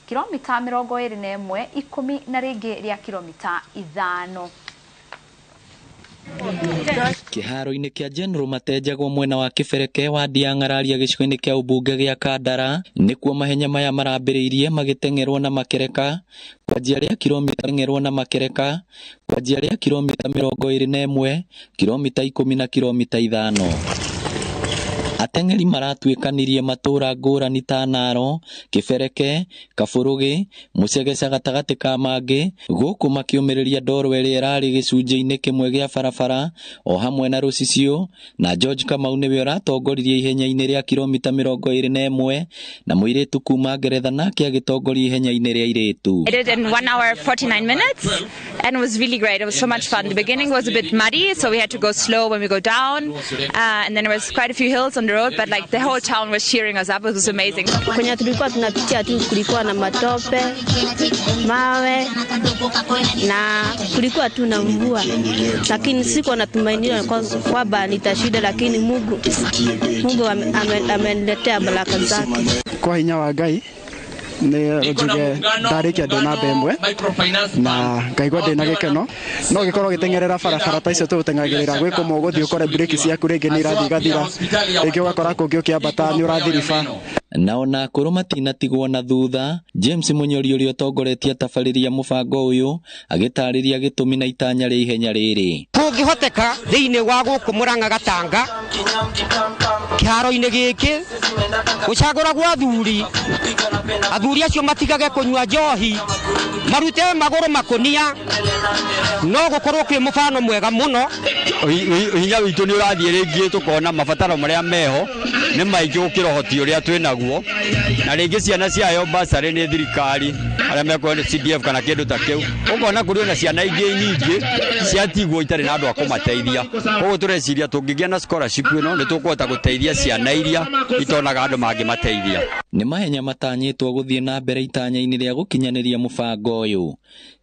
kilomita 21 ikumi na ringi ria kilomita 5. Kiharo-ini kia General Matejagwo mwena wa Kibereke wa Diang'araria gicigo-ini kia ubunge gia Kandara nikuo mahenya maya marambiriirie magitengerwo na makereka kwanjia ria kilomita tengerwo na makereka kwanjia ria kilomita 21 kilomita 10 na kilomita 5. Atengeri maratuikanirie matura ngurani ta Naro, Kibereke, Kaburugi, Mucegeca gatagati ka mangi guku makiumiriria ndoro iri irari gicunjĩ-inĩ kimwe gia barabara o hamwe na Rucicio na George Kamau niwe uratongoririe ihenya-inĩ ria kilomita 21 na muiritu kuma Ngeretha nake agitongoria ihenya-inĩ ria iritu. I did in 1 hour 49 minutes and it was really great. It was so much fun. The beginning was a bit muddy, so we had to go slow when we go down, and then there was quite a few hills on the road, but like the whole town was cheering us up. It was amazing. Kwenye tulikuwa tunapitia tu kulikuwa na matope, mawe na kulikuwa tu na mvua, lakini sikuwa natumainia kwamba nitashinda, lakini Mungu ameniletea baraka zake. Kwa hinya wa Ngai ne ojuge ndarikia ndona bemwe na ngaigwa ndina gikeno no gikorwo gitengerera barabara ta icio tutengagirira gwiko muguthi ukore breki ciaku ringi ni irathi gathira ringi ugakora kungi ukiambata ni urathiriba. Na ona akũrũ matinatigwo na thutha. James Munyori ũrĩa ũtongoretie tabarĩria mũbango ũyũ agĩtarĩria gĩtũmi na itanya rĩa ihenya rĩrĩ. Kũngĩhoteka thĩinĩ wa gũkũ Mũrang'a Gatanga kĩharo-inĩ gĩkĩ gũcagũra gwa athuri acio matigage kũnyua njohi marute magũrũ makũnia no gũkorwo kwĩ mũbano mwega mũno. Hinya witũ nĩ ũrathiĩ rĩngĩ tũkona mabataro marĩa meho nĩ maingĩ gũkĩra ũhoti ũrĩa twĩnaguo, na rĩngĩ ciana ciayo basarĩ nĩ thirikari arĩa mekwenda nĩ CDF kana kĩndũ ta kĩu, ũkona kũrĩ na ciana ingĩ nyingĩ ciatigwo itarĩ na andũ a kũmateithia. Ũguo tũreciria tũngĩgĩa na scholarship ĩno nĩ tũkũhota gũteithia ciana iria itonaga andũ mangĩmateithia. Nĩ mahenya matanyĩtwo gũthiĩ na mbere itanya-inĩ rĩa gũkinyanĩria mũbango ũyũ.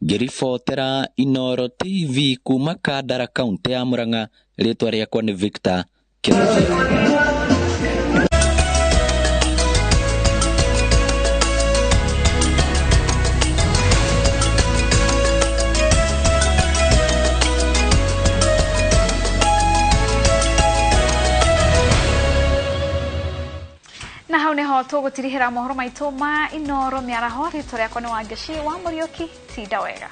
Ngĩribotera Inooro TV kuma Kandara kaunti ya Mũrang'a, rĩtwa rĩakwa nĩ Victor Kĩrũthĩ. Na hau niho tũgũtirihĩra mohoro maitũ ma Inooro mĩaraho. Rĩtwa rĩakwa nĩ Wangeci wa Mũriũki. Tinda wega.